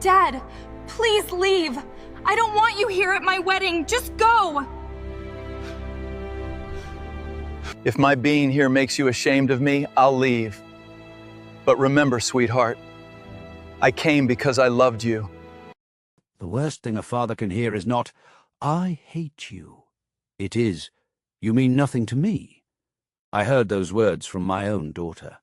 Dad, please leave. I don't want you here at my wedding. Just go. If my being here makes you ashamed of me, I'll leave. But remember, sweetheart, I came because I loved you. The worst thing a father can hear is not, "I hate you." It is, "You mean nothing to me." I heard those words from my own daughter.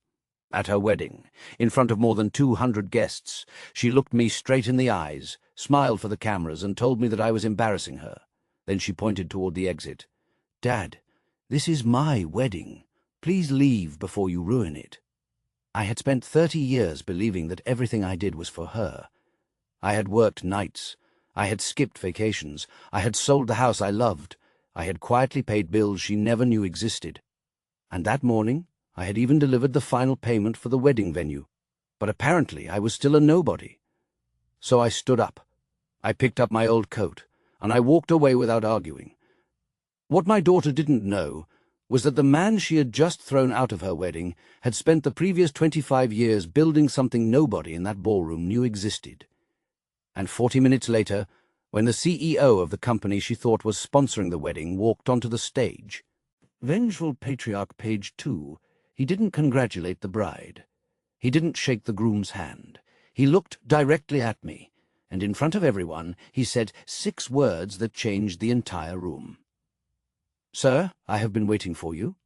At her wedding, in front of more than 200 guests, she looked me straight in the eyes, smiled for the cameras, and told me that I was embarrassing her. Then she pointed toward the exit. "Dad, this is my wedding. Please leave before you ruin it." I had spent 30 years believing that everything I did was for her. I had worked nights. I had skipped vacations. I had sold the house I loved. I had quietly paid bills she never knew existed. And that morning, I had even delivered the final payment for the wedding venue. But apparently I was still a nobody. So I stood up. I picked up my old coat, and I walked away without arguing. What my daughter didn't know was that the man she had just thrown out of her wedding had spent the previous 25 years building something nobody in that ballroom knew existed. And 40 minutes later, when the CEO of the company she thought was sponsoring the wedding walked onto the stage, Vengeful Patriarch page 2, he didn't congratulate the bride. He didn't shake the groom's hand. He looked directly at me, and in front of everyone he said 6 words that changed the entire room. "Sir, I have been waiting for you."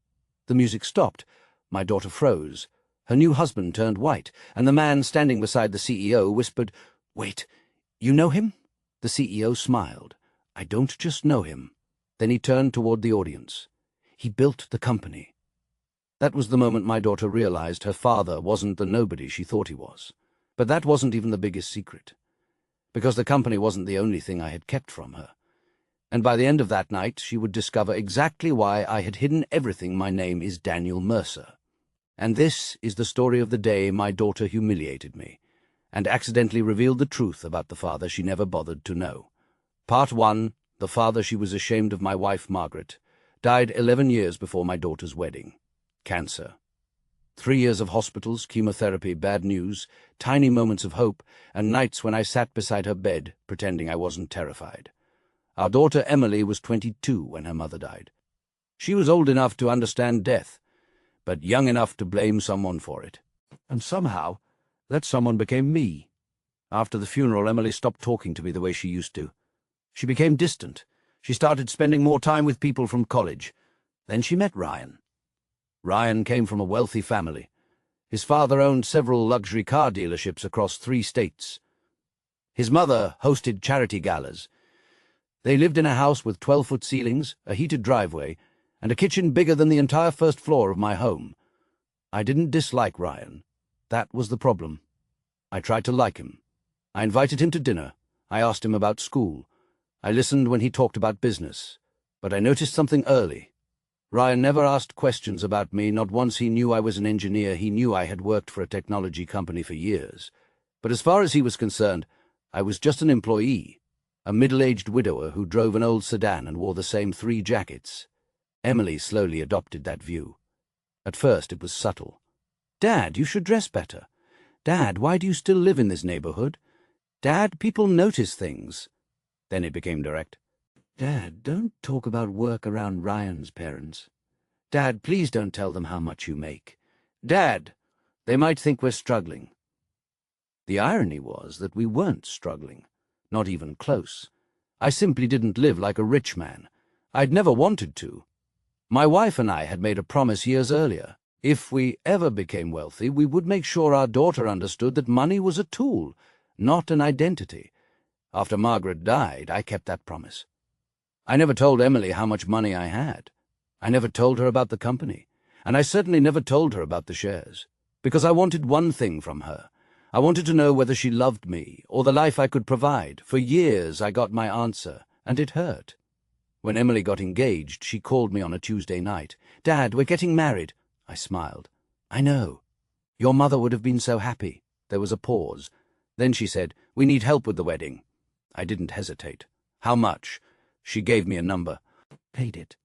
The music stopped. My daughter froze. Her new husband turned white, and the man standing beside the CEO whispered, "Wait, you know him?" The CEO smiled. "I don't just know him." Then he turned toward the audience. "He built the company." That was the moment my daughter realized her father wasn't the nobody she thought he was. But that wasn't even the biggest secret, because the company wasn't the only thing I had kept from her. And by the end of that night, she would discover exactly why I had hidden everything my name is Daniel Mercer. And this is the story of the day my daughter humiliated me, and accidentally revealed the truth about the father she never bothered to know. Part 1, the father she was ashamed of, my wife Margaret, died 11 years before my daughter's wedding. Cancer. 3 years of hospitals, chemotherapy, bad news, tiny moments of hope, and nights when I sat beside her bed, pretending I wasn't terrified. Our daughter Emily was 22 when her mother died. She was old enough to understand death, but young enough to blame someone for it. And somehow, that someone became me. After the funeral, Emily stopped talking to me the way she used to. She became distant. She started spending more time with people from college. Then she met Ryan. Ryan came from a wealthy family. His father owned several luxury car dealerships across 3 states. His mother hosted charity galas. They lived in a house with 12-foot ceilings, a heated driveway, and a kitchen bigger than the entire first floor of my home. I didn't dislike Ryan. That was the problem. I tried to like him. I invited him to dinner. I asked him about school. I listened when he talked about business. But I noticed something early. Ryan never asked questions about me. Not once. He knew I was an engineer. He knew I had worked for a technology company for years. But as far as he was concerned, I was just an employee. A middle-aged widower who drove an old sedan and wore the same 3 jackets. Emily slowly adopted that view. At first it was subtle. "Dad, you should dress better. Dad, why do you still live in this neighborhood? Dad, people notice things." Then it became direct. "Dad, don't talk about work around Ryan's parents. Dad, please don't tell them how much you make. Dad, they might think we're struggling." The irony was that we weren't struggling. Not even close. I simply didn't live like a rich man. I'd never wanted to. My wife and I had made a promise years earlier. If we ever became wealthy, we would make sure our daughter understood that money was a tool, not an identity. After Margaret died, I kept that promise. I never told Emily how much money I had. I never told her about the company, and I certainly never told her about the shares, because I wanted one thing from her. I wanted to know whether she loved me or the life I could provide. For years I got my answer, and it hurt. When Emily got engaged, she called me on a Tuesday night. "Dad, we're getting married." I smiled. "I know. Your mother would have been so happy." There was a pause. Then she said, "We need help with the wedding." I didn't hesitate. "How much?" She gave me a number. Paid it.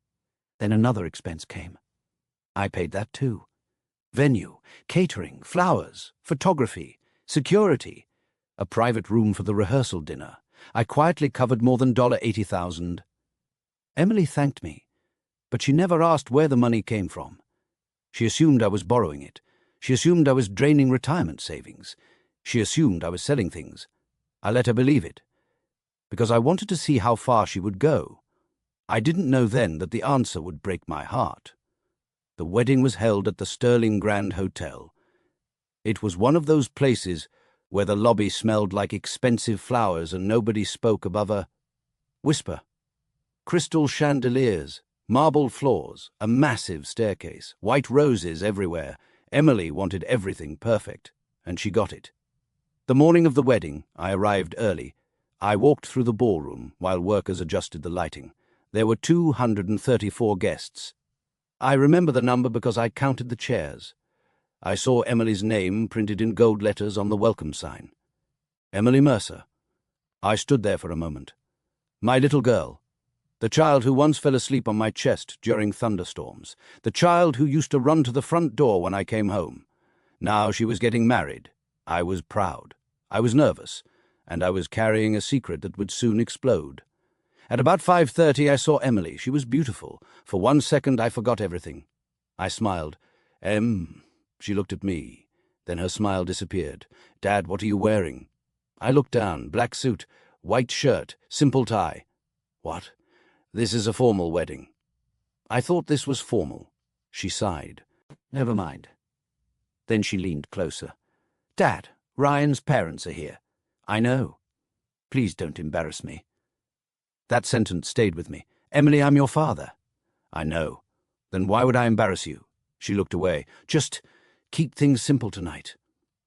Then another expense came. I paid that too. Venue, catering, flowers, photography, security. a private room for the rehearsal dinner. I quietly covered more than $80,000. Emily thanked me, but she never asked where the money came from. She assumed I was borrowing it. She assumed I was draining retirement savings. She assumed I was selling things. I let her believe it, because I wanted to see how far she would go. I didn't know then that the answer would break my heart. The wedding was held at the Sterling Grand Hotel. It was one of those places where the lobby smelled like expensive flowers and nobody spoke above a whisper. Crystal chandeliers, marble floors, a massive staircase, white roses everywhere. Emily wanted everything perfect, and she got it. The morning of the wedding, I arrived early. I walked through the ballroom while workers adjusted the lighting. There were 234 guests. I remember the number because I counted the chairs. I saw Emily's name printed in gold letters on the welcome sign. Emily Mercer. I stood there for a moment. My little girl. The child who once fell asleep on my chest during thunderstorms. The child who used to run to the front door when I came home. Now she was getting married. I was proud. I was nervous. And I was carrying a secret that would soon explode. At about 5:30 I saw Emily. She was beautiful. For 1 second I forgot everything. I smiled. She looked at me. Then her smile disappeared. Dad, what are you wearing? I looked down. Black suit, white shirt, simple tie. What? This is a formal wedding. I thought this was formal. She sighed. Never mind. Then she leaned closer. Dad, Ryan's parents are here. I know. Please don't embarrass me. That sentence stayed with me. Emily, I'm your father. I know. Then why would I embarrass you? She looked away. Just keep things simple tonight.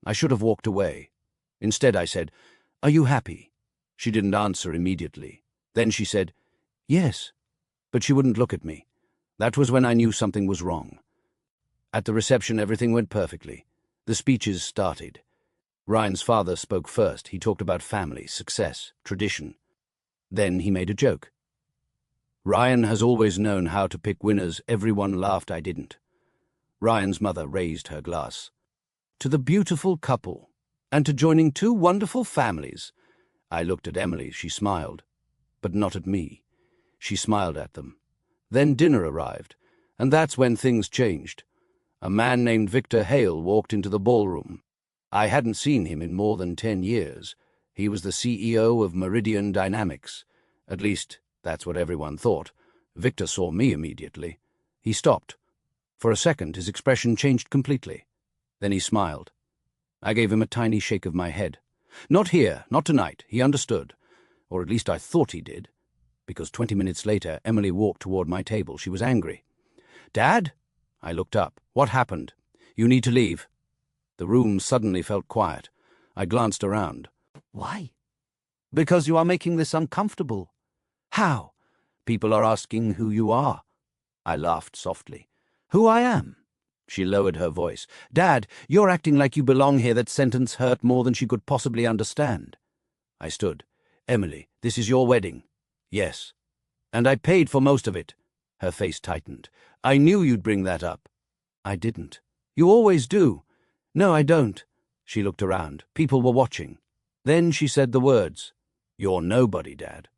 I should have walked away. Instead, I said, Are you happy? She didn't answer immediately. Then she said, Yes. But she wouldn't look at me. That was when I knew something was wrong. At the reception, everything went perfectly. The speeches started. Ryan's father spoke first. He talked about family, success, tradition. Then he made a joke. Ryan has always known how to pick winners. Everyone laughed. I didn't. Ryan's mother raised her glass. To the beautiful couple, and to joining 2 wonderful families. I looked at Emily. She smiled, but not at me. She smiled at them. Then dinner arrived, and that's when things changed. A man named Victor Hale walked into the ballroom. I hadn't seen him in more than 10 years. He was the CEO of Meridian Dynamics. At least, that's what everyone thought. Victor saw me immediately. He stopped. For a second, his expression changed completely. Then he smiled. I gave him a tiny shake of my head. Not here, not tonight. He understood. Or at least I thought he did. Because 20 minutes later, Emily walked toward my table. She was angry. Dad? I looked up. What happened? You need to leave. The room suddenly felt quiet. I glanced around. Why? Because you are making this uncomfortable. How? People are asking who you are. I laughed softly. Who I am? She lowered her voice. Dad, you're acting like you belong here. That sentence hurt more than she could possibly understand. I stood. Emily, this is your wedding. Yes. And I paid for most of it. Her face tightened. I knew you'd bring that up. I didn't. You always do. No, I don't. She looked around. People were watching. Then she said the words. You're nobody, Dad.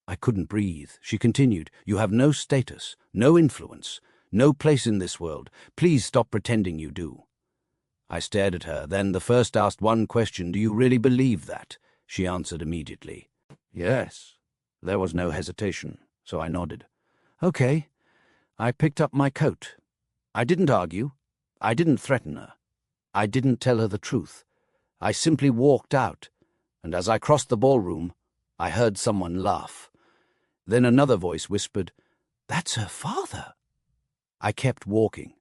I couldn't breathe. She continued. You have no status, no influence, no place in this world. Please stop pretending you do. I stared at her. Then the first asked one question. Do you really believe that? She answered immediately. Yes. There was no hesitation, so I nodded. Okay. I picked up my coat. I didn't argue. I didn't threaten her. I didn't tell her the truth. I simply walked out, and as I crossed the ballroom, I heard someone laugh. Then another voice whispered, That's her father. I kept walking.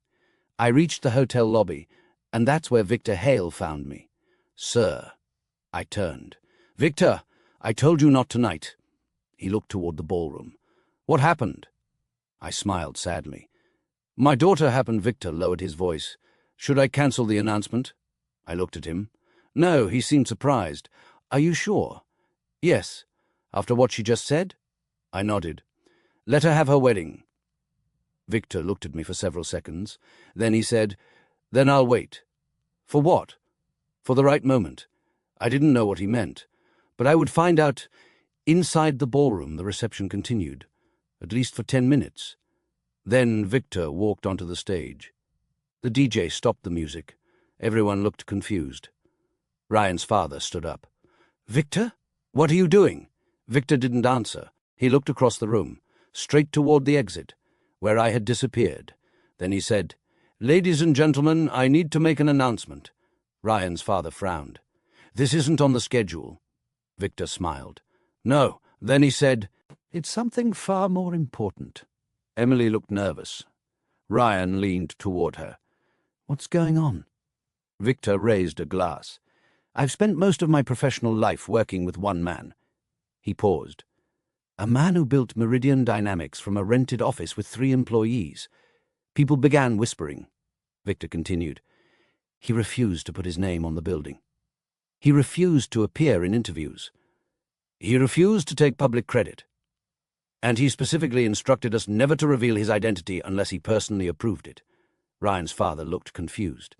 I reached the hotel lobby, and that's where Victor Hale found me. Sir. I turned. Victor, I told you not tonight. He looked toward the ballroom. What happened? I smiled sadly. My daughter happened. Victor lowered his voice. Should I cancel the announcement? I looked at him. No, he seemed surprised. Are you sure? Yes. After what she just said? I nodded. Let her have her wedding. Victor looked at me for several seconds. Then he said, Then I'll wait. For what? For the right moment. I didn't know what he meant, but I would find out. Inside the ballroom, the reception continued, at least for 10 minutes. Then Victor walked onto the stage. The DJ stopped the music. Everyone looked confused. Ryan's father stood up. "Victor? What are you doing?" Victor didn't answer. He looked across the room, straight toward the exit, where I had disappeared. Then he said, "Ladies and gentlemen, I need to make an announcement." Ryan's father frowned. "This isn't on the schedule." Victor smiled. "No." Then he said, "It's something far more important." Emily looked nervous. Ryan leaned toward her. "What's going on?" Victor raised a glass. "I've spent most of my professional life working with one man." He paused. "A man who built Meridian Dynamics from a rented office with 3 employees. People began whispering." Victor continued. "He refused to put his name on the building. He refused to appear in interviews. He refused to take public credit. And he specifically instructed us never to reveal his identity unless he personally approved it." Ryan's father looked confused.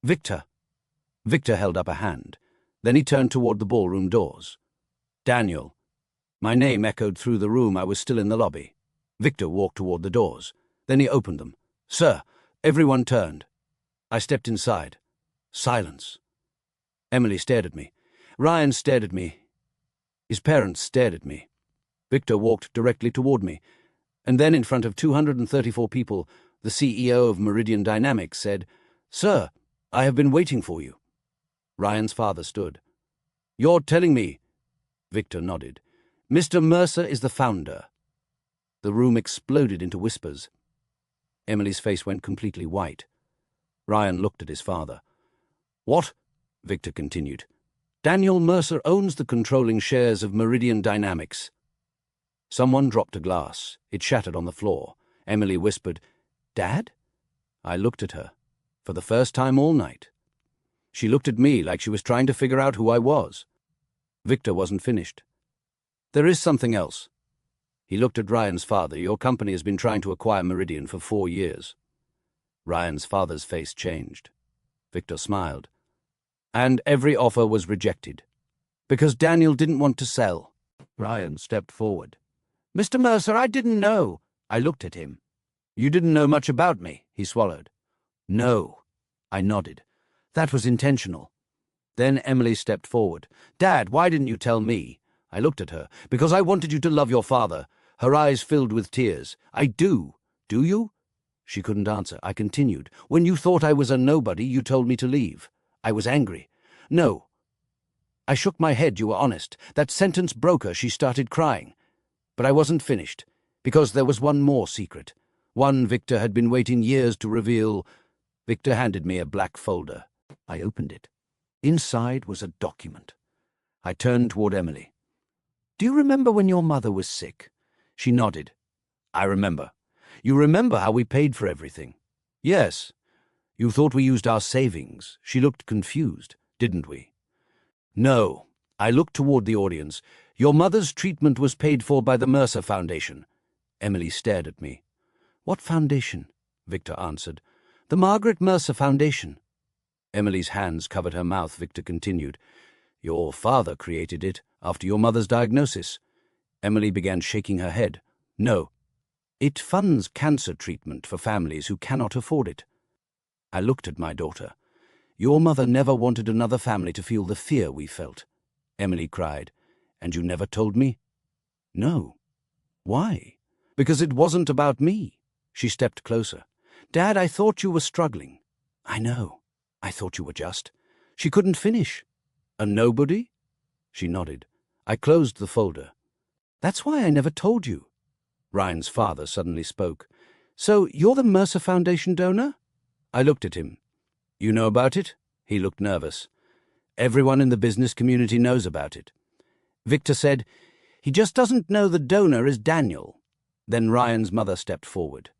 "Victor." Victor held up a hand. Then he turned toward the ballroom doors. "Daniel." My name echoed through the room. I was still in the lobby. Victor walked toward the doors. Then he opened them. "Sir." Everyone turned. I stepped inside. Silence. Emily stared at me. Ryan stared at me. His parents stared at me. Victor walked directly toward me. And then in front of 234 people, the CEO of Meridian Dynamics said, "Sir, I have been waiting for you." Ryan's father stood. "You're telling me?" Victor nodded. "Mr. Mercer is the founder." The room exploded into whispers. Emily's face went completely white. Ryan looked at his father. "What?" Victor continued. "Daniel Mercer owns the controlling shares of Meridian Dynamics." Someone dropped a glass. It shattered on the floor. Emily whispered, "Dad?" I looked at her, for the first time all night. She looked at me like she was trying to figure out who I was. Victor wasn't finished. "There is something else." He looked at Ryan's father. "Your company has been trying to acquire Meridian for 4 years." Ryan's father's face changed. Victor smiled. "And every offer was rejected. Because Daniel didn't want to sell." Ryan stepped forward. "Mr. Mercer, I didn't know." I looked at him. "You didn't know much about me," he swallowed. "No." I nodded. "That was intentional." Then Emily stepped forward. "Dad, why didn't you tell me?" I looked at her. "Because I wanted you to love your father." Her eyes filled with tears. "I do. Do you?" She couldn't answer. I continued. "When you thought I was a nobody, you told me to leave. I was angry." "No." I shook my head. "You were honest." That sentence broke her. She started crying. But I wasn't finished, because there was one more secret. One Victor had been waiting years to reveal. Victor handed me a black folder. I opened it. Inside was a document. I turned toward Emily. "Do you remember when your mother was sick?" She nodded. "I remember." "You remember how we paid for everything?" "Yes." "You thought we used our savings." She looked confused. "Didn't we?" "No." I looked toward the audience. "Your mother's treatment was paid for by the Mercer Foundation." Emily stared at me. "What foundation?" Victor answered. "The Margaret Mercer Foundation." Emily's hands covered her mouth. Victor continued. "Your father created it after your mother's diagnosis." Emily began shaking her head. "No. It funds cancer treatment for families who cannot afford it." I looked at my daughter. "Your mother never wanted another family to feel the fear we felt." Emily cried. "And you never told me?" "No." "Why?" "Because it wasn't about me." She stepped closer. "Dad, I thought you were struggling." "I know. I thought you were just." She couldn't finish. "A nobody?" She nodded. I closed the folder. "That's why I never told you." Ryan's father suddenly spoke. "So you're the Mercer Foundation donor?" I looked at him. "You know about it?" He looked nervous. "Everyone in the business community knows about it." Victor said, "He just doesn't know the donor is Daniel." Then Ryan's mother stepped forward.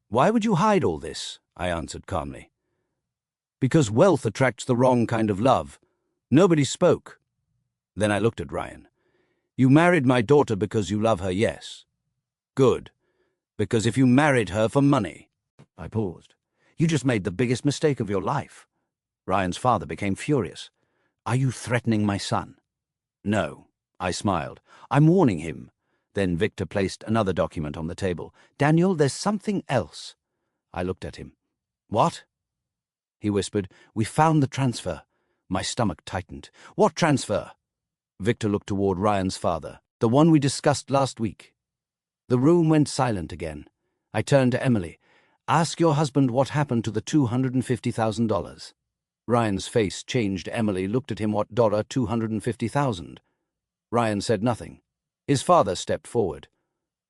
"Why would you hide all this?" I answered calmly. "Because wealth attracts the wrong kind of love." Nobody spoke. Then I looked at Ryan. "You married my daughter because you love her, yes?" "Good. Because if you married her for money—" I paused. "You just made the biggest mistake of your life." Ryan's father became furious. Are you threatening my son? No, I smiled. I'm warning him. Then Victor placed another document on the table. Daniel, there's something else. I looked at him. What? He whispered. We found the transfer. My stomach tightened. What transfer? Victor looked toward Ryan's father. The one we discussed last week. The room went silent again. I turned to Emily. Ask your husband what happened to the $250,000. Ryan's face changed. Emily looked at him. What dollar? 250,000. Ryan said nothing. His father stepped forward.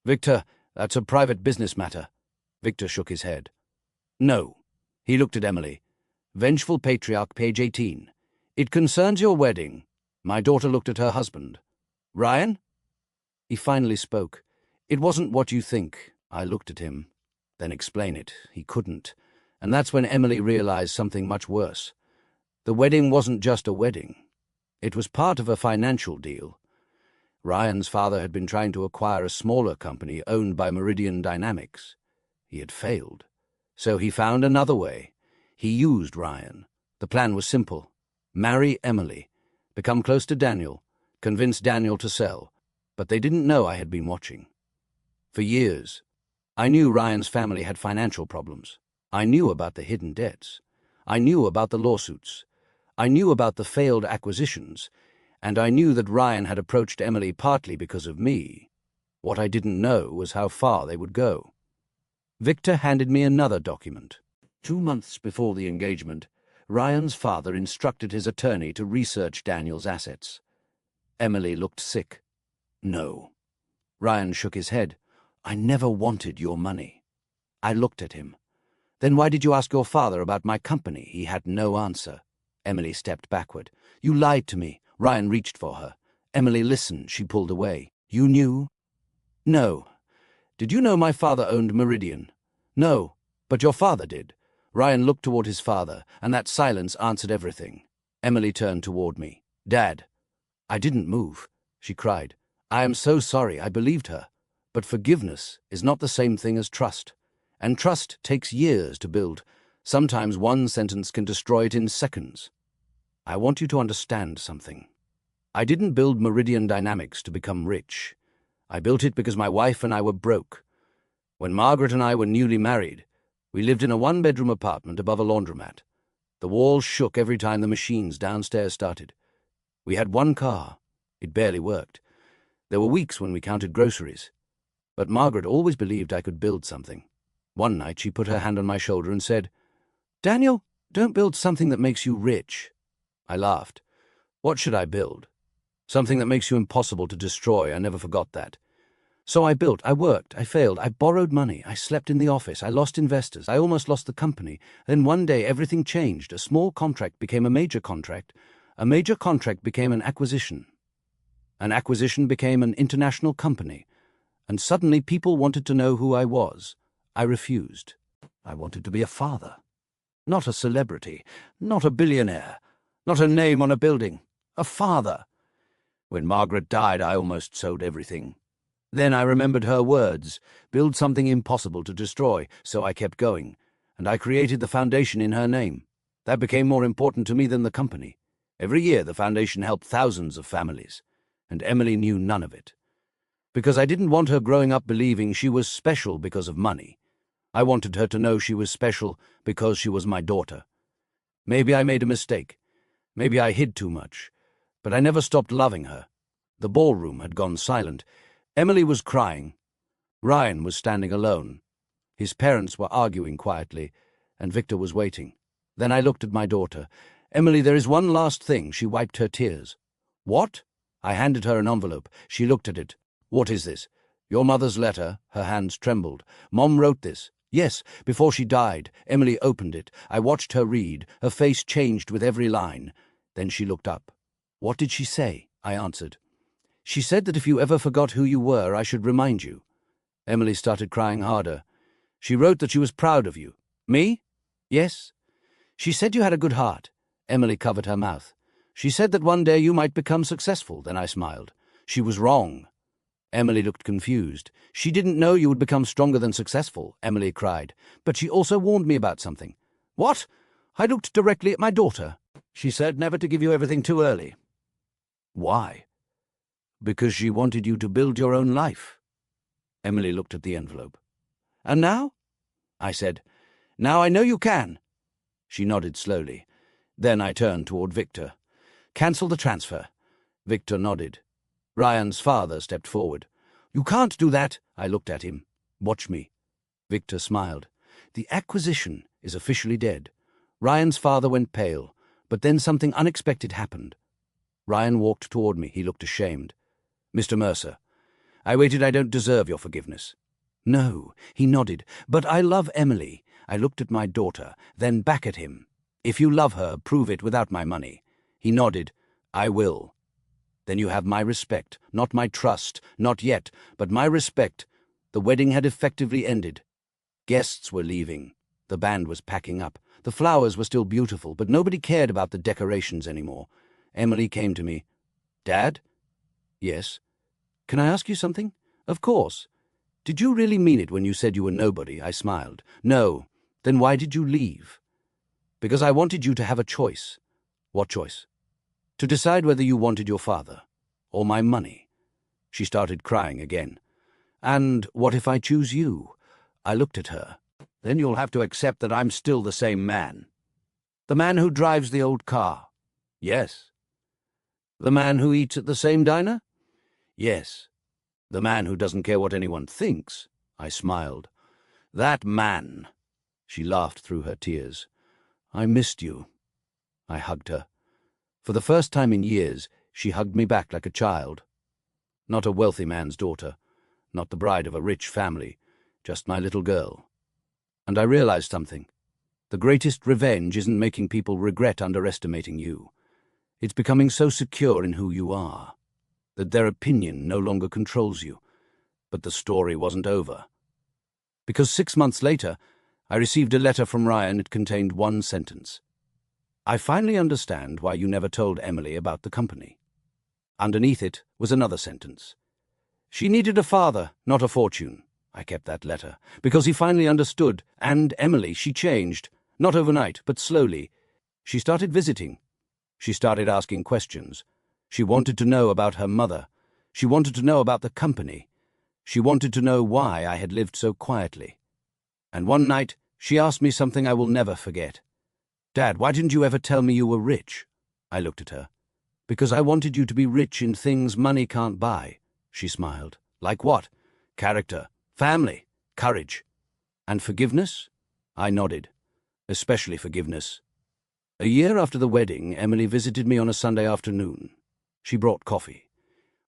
Victor, that's a private business matter. Victor shook his head. No. He looked at Emily. Vengeful Patriarch, page 18. It concerns your wedding. My daughter looked at her husband. Ryan? He finally spoke. It wasn't what you think. I looked at him. Then explain it. He couldn't. And that's when Emily realized something much worse. The wedding wasn't just a wedding. It was part of a financial deal. Ryan's father had been trying to acquire a smaller company owned by Meridian Dynamics. He had failed. So he found another way. He used Ryan. The plan was simple. Marry Emily. Become close to Daniel. Convince Daniel to sell. But they didn't know I had been watching. For years, I knew Ryan's family had financial problems. I knew about the hidden debts. I knew about the lawsuits. I knew about the failed acquisitions. And I knew that Ryan had approached Emily partly because of me. What I didn't know was how far they would go. Victor handed me another document. 2 months before the engagement, Ryan's father instructed his attorney to research Daniel's assets. Emily looked sick. No. Ryan shook his head. I never wanted your money. I looked at him. Then why did you ask your father about my company? He had no answer. Emily stepped backward. You lied to me. Ryan reached for her. Emily listened. She pulled away. You knew? No. Did you know my father owned Meridian? No, but your father did. Ryan looked toward his father, and that silence answered everything. Emily turned toward me. Dad. I didn't move. She cried. I am so sorry. I believed her. But forgiveness is not the same thing as trust. And trust takes years to build. Sometimes one sentence can destroy it in seconds. I want you to understand something. I didn't build Meridian Dynamics to become rich. I built it because my wife and I were broke. When Margaret and I were newly married, we lived in a one-bedroom apartment above a laundromat. The walls shook every time the machines downstairs started. We had one car. It barely worked. There were weeks when we counted groceries. But Margaret always believed I could build something. One night she put her hand on my shoulder and said, Daniel, don't build something that makes you rich. I laughed. What should I build? Something that makes you impossible to destroy. I never forgot that. So I built, I worked, I failed, I borrowed money, I slept in the office, I lost investors, I almost lost the company. Then one day everything changed. A small contract became a major contract became an acquisition became an international company, and suddenly people wanted to know who I was. I refused. I wanted to be a father. Not a celebrity, not a billionaire, not a name on a building, a father. When Margaret died, I almost sold everything. Then I remembered her words, build something impossible to destroy, so I kept going, and I created the foundation in her name. That became more important to me than the company. Every year the foundation helped thousands of families, and Emily knew none of it. Because I didn't want her growing up believing she was special because of money. I wanted her to know she was special because she was my daughter. Maybe I made a mistake. Maybe I hid too much. But I never stopped loving her. The ballroom had gone silent. Emily was crying. Ryan was standing alone. His parents were arguing quietly, and Victor was waiting. Then I looked at my daughter. Emily, there is one last thing. She wiped her tears. What? I handed her an envelope. She looked at it. What is this? Your mother's letter. Her hands trembled. Mom wrote this. Yes, before she died. Emily opened it. I watched her read. Her face changed with every line. Then she looked up. What did she say? I answered. She said that if you ever forgot who you were, I should remind you. Emily started crying harder. She wrote that she was proud of you. Me? Yes. She said you had a good heart. Emily covered her mouth. She said that one day you might become successful. Then I smiled. She was wrong. Emily looked confused. She didn't know you would become stronger than successful, Emily cried. But she also warned me about something. What? I looked directly at my daughter. She said never to give you everything too early. Why? Because she wanted you to build your own life. Emily looked at the envelope. And now? I said, now I know you can. She nodded slowly. Then I turned toward Victor. Cancel the transfer. Victor nodded. Ryan's father stepped forward. You can't do that. I looked at him. Watch me. Victor smiled. The acquisition is officially dead. Ryan's father went pale, but then something unexpected happened. Ryan walked toward me. He looked ashamed. Mr. Mercer, I waited. I don't deserve your forgiveness. No, he nodded. But I love Emily. I looked at my daughter, then back at him. If you love her, prove it without my money. He nodded. I will. Then you have my respect, not my trust, not yet, but my respect. The wedding had effectively ended. Guests were leaving. The band was packing up. The flowers were still beautiful, but nobody cared about the decorations anymore. Emily came to me. Dad? Yes. Can I ask you something? Of course. Did you really mean it when you said you were nobody? I smiled. No. Then why did you leave? Because I wanted you to have a choice. What choice? To decide whether you wanted your father or my money. She started crying again. And what if I choose you? I looked at her. Then you'll have to accept that I'm still the same man. The man who drives the old car. Yes. The man who eats at the same diner? Yes. The man who doesn't care what anyone thinks. I smiled. That man. She laughed through her tears. I missed you. I hugged her. For the first time in years, she hugged me back like a child. Not a wealthy man's daughter, not the bride of a rich family, just my little girl. And I realized something. The greatest revenge isn't making people regret underestimating you. It's becoming so secure in who you are that their opinion no longer controls you. But the story wasn't over. Because 6 months later, I received a letter from Ryan. It contained one sentence. I finally understand why you never told Emily about the company. Underneath it was another sentence. She needed a father, not a fortune. I kept that letter, because he finally understood, and Emily, she changed. Not overnight, but slowly. She started visiting. She started asking questions. She wanted to know about her mother. She wanted to know about the company. She wanted to know why I had lived so quietly. And one night, she asked me something I will never forget. Dad, why didn't you ever tell me you were rich? I looked at her. Because I wanted you to be rich in things money can't buy. She smiled. Like what? Character, family, courage. And forgiveness? I nodded. Especially forgiveness. A year after the wedding, Emily visited me on a Sunday afternoon. She brought coffee.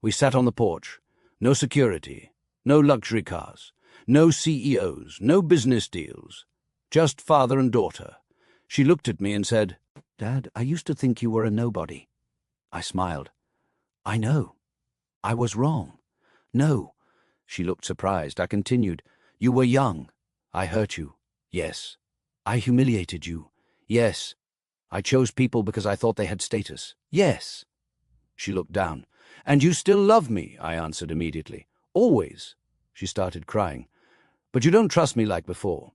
We sat on the porch. No security, no luxury cars, no CEOs, no business deals. Just father and daughter. She looked at me and said, Dad, I used to think you were a nobody. I smiled. I know. I was wrong. No. She looked surprised. I continued. You were young. I hurt you. Yes. I humiliated you. Yes. I chose people because I thought they had status. Yes. She looked down. And you still love me, I answered immediately. Always. She started crying. But you don't trust me like before.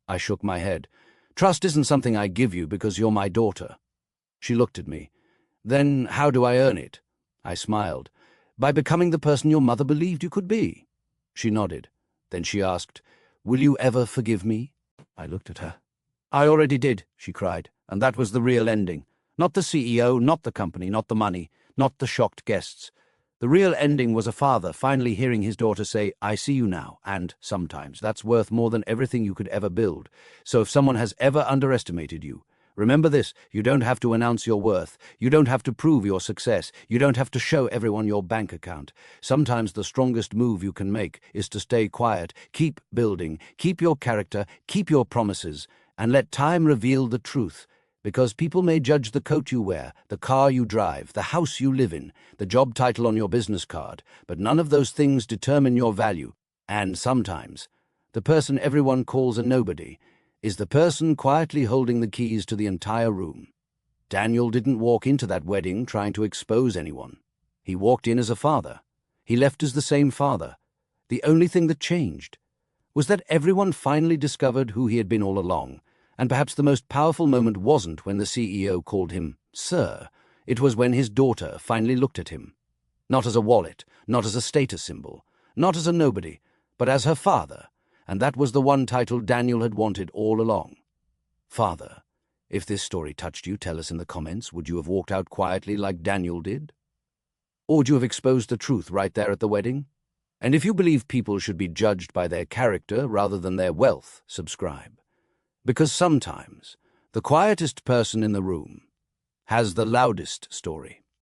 I shook my head. Trust isn't something I give you because you're my daughter. She looked at me. Then how do I earn it? I smiled. By becoming the person your mother believed you could be. She nodded. Then she asked, Will you ever forgive me? I looked at her. I already did, she cried, and that was the real ending. Not the CEO, not the company, not the money, not the shocked guests. The real ending was a father finally hearing his daughter say, I see you now, and sometimes that's worth more than everything you could ever build. So if someone has ever underestimated you, remember this, you don't have to announce your worth. You don't have to prove your success. You don't have to show everyone your bank account. Sometimes the strongest move you can make is to stay quiet, keep building, keep your character, keep your promises, and let time reveal the truth. Because people may judge the coat you wear, the car you drive, the house you live in, the job title on your business card, but none of those things determine your value. And sometimes, the person everyone calls a nobody is the person quietly holding the keys to the entire room. Daniel didn't walk into that wedding trying to expose anyone. He walked in as a father. He left as the same father. The only thing that changed was that everyone finally discovered who he had been all along. And perhaps the most powerful moment wasn't when the CEO called him Sir, it was when his daughter finally looked at him. Not as a wallet, not as a status symbol, not as a nobody, but as her father, and that was the one title Daniel had wanted all along. Father, if this story touched you, tell us in the comments. Would you have walked out quietly like Daniel did? Or would you have exposed the truth right there at the wedding? And if you believe people should be judged by their character rather than their wealth, subscribe. Because sometimes the quietest person in the room has the loudest story.